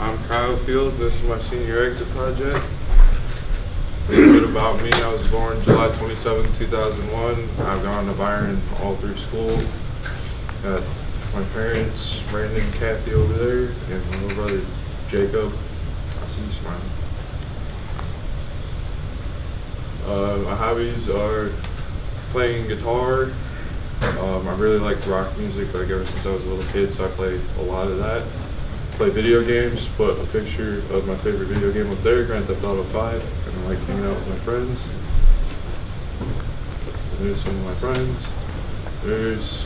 I'm Kyle Field. This is my senior exit project. A little bit about me. I was born July 27, 2001. I've gone to Byron all through school. Got my parents, Brandon and Kathy over there, and my little brother, Jacob. I see you smiling. My hobbies are playing guitar. I really like rock music, like ever since I was a little kid, so I play a lot of that. Play video games, put a picture of my favorite video game up there, Grand Theft Auto 5, and I like hanging out with my friends. And there's some of my friends. There's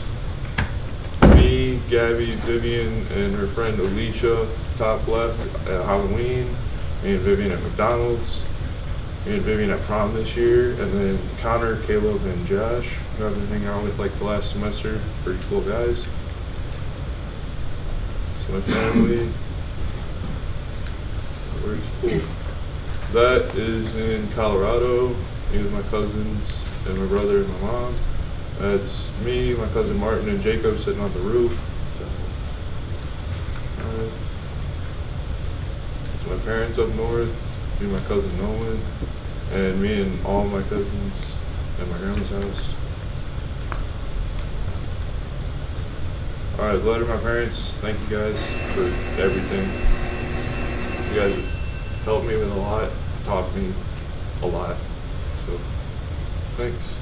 me, Gabby, Vivian, and her friend Alicia, top left, at Halloween. Me and Vivian at McDonald's. Me and Vivian at prom this year. And then Connor, Caleb, and Josh, who I've been hanging out with like the last semester. Pretty cool guys. My family. Where's cool? That is in Colorado. Me with my cousins and my brother and my mom. That's me, my cousin Martin, and Jacob sitting on the roof. It's my parents up north. Me and my cousin Nolan, and me and all my cousins at my grandma's house. Alright, letter to my parents. Thank you guys for everything. You guys helped me with a lot, taught me a lot. So, thanks.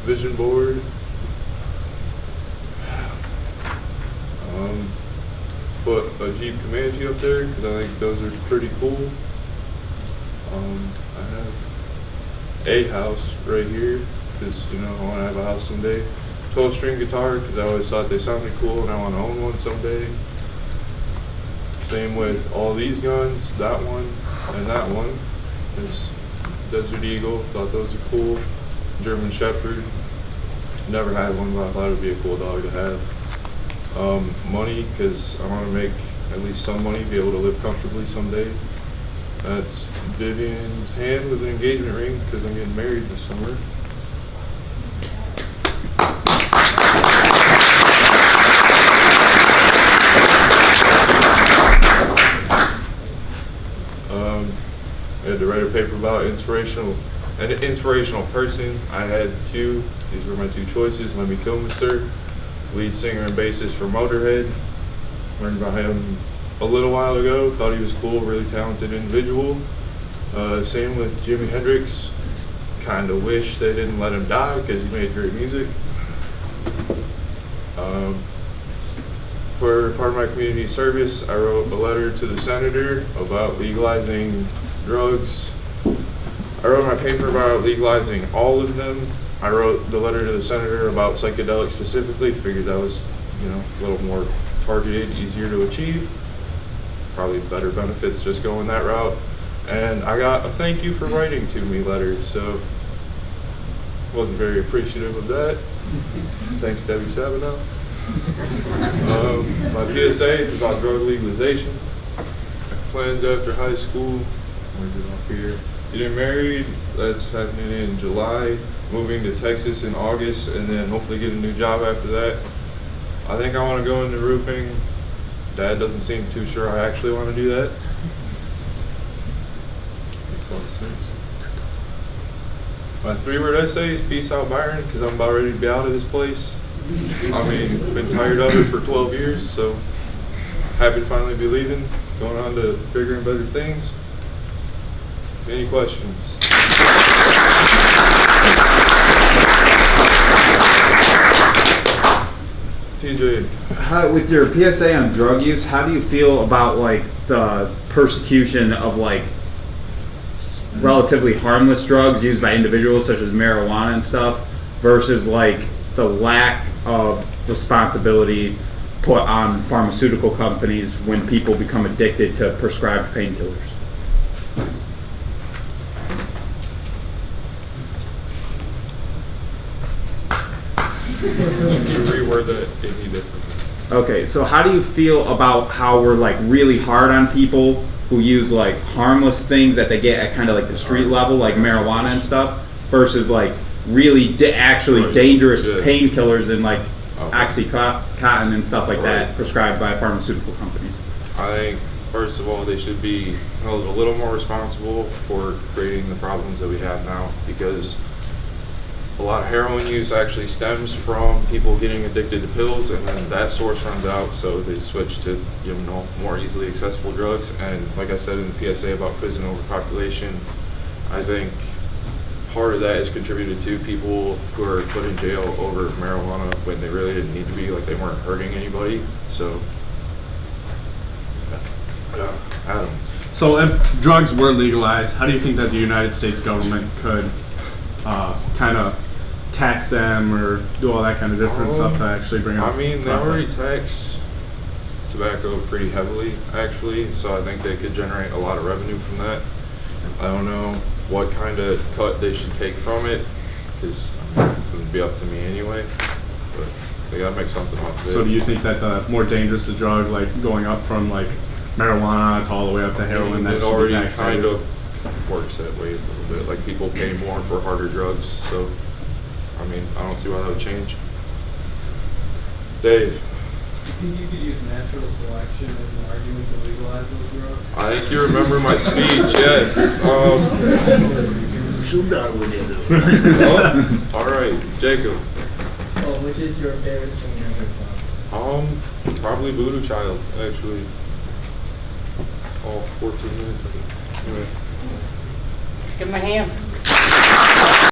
Vision board. Put a Jeep Comanche up there because I think those are pretty cool. I have a house right here because, you know, I want to have a house someday. 12-string guitar because I always thought they sounded cool and I want to own one someday. Same with all these guns, that one and that one. This Desert Eagle, thought those are cool. German Shepherd, never had one, but I thought it would be a cool dog to have. Money because I want to make at least some money, be able to live comfortably someday. That's Vivian's hand with an engagement ring because I'm getting married this summer. I had to write a paper about an inspirational person. I had two. These were my two choices. Lemmy Kilmister, lead singer and bassist for Motorhead. Learned about him a little while ago. Thought he was cool, really talented individual. Same with Jimi Hendrix. Kind of wish they didn't let him die because he made great music. For part of my community service, I wrote a letter to the senator about legalizing drugs. I wrote my paper about legalizing all of them. I wrote the letter to the senator about psychedelics specifically, figured that was, you know, a little more targeted, easier to achieve. Probably better benefits just going that route. And I got a thank you for writing to me letter, so wasn't very appreciative of that. Thanks, Debbie Sabinow. My PSA is about drug legalization. Plans after high school. I'm gonna get off here. Getting married, that's happening in July. Moving to Texas in August, and then hopefully get a new job after that. I think I want to go into roofing. Dad doesn't seem too sure I actually want to do that. Makes a lot of sense. My 3-word essay is peace out Byron, because I'm about ready to be out of this place. I mean, been tired of it for 12 years, so happy to finally be leaving, going on to bigger and better things. Any questions? TJ. With your PSA on drug use, how do you feel about like the persecution of like relatively harmless drugs used by individuals such as marijuana and stuff versus like the lack of responsibility put on pharmaceutical companies when people become addicted to prescribed painkillers? You reword that any differently. Okay, so how do you feel about how we're like really hard on people who use like harmless things that they get at kind of like the street level, like marijuana and stuff, versus like really actually dangerous painkillers and like Okay. Oxycontin and stuff like that Right. prescribed by pharmaceutical companies. I think, first of all, they should be held a little more responsible for creating the problems that we have now, because a lot of heroin use actually stems from people getting addicted to pills, and then that source runs out, so they switch to, more easily accessible drugs. And like I said in the PSA about prison overpopulation, I think part of that is contributed to people who are put in jail over marijuana when they really didn't need to be, like they weren't hurting anybody. So, Adam. So if drugs were legalized, how do you think that the United States government could kind of tax them or do all that kind of different stuff to actually bring up? I mean, they profit? already tax tobacco pretty heavily, actually, so I think they could generate a lot of revenue from that. I don't know what kind of cut they should take from it, because it would be up to me anyway, but they gotta make something off of it. So do you think that the more dangerous the drug, like going up from like marijuana to all the way up to heroin, that It should be already taxed? kind of works that way a little bit, like people pay more for harder drugs, so, I mean, I don't see why that would change. Dave? I think you could use natural selection as an argument to legalize those drugs. I think you remember my speech, yeah. Social Darwinism. Oh, all right, Jacob. Oh, which is your favorite Jimi Hendrix song? Probably Voodoo Child, actually. All 14 minutes of it. Anyway. Let's give him a hand.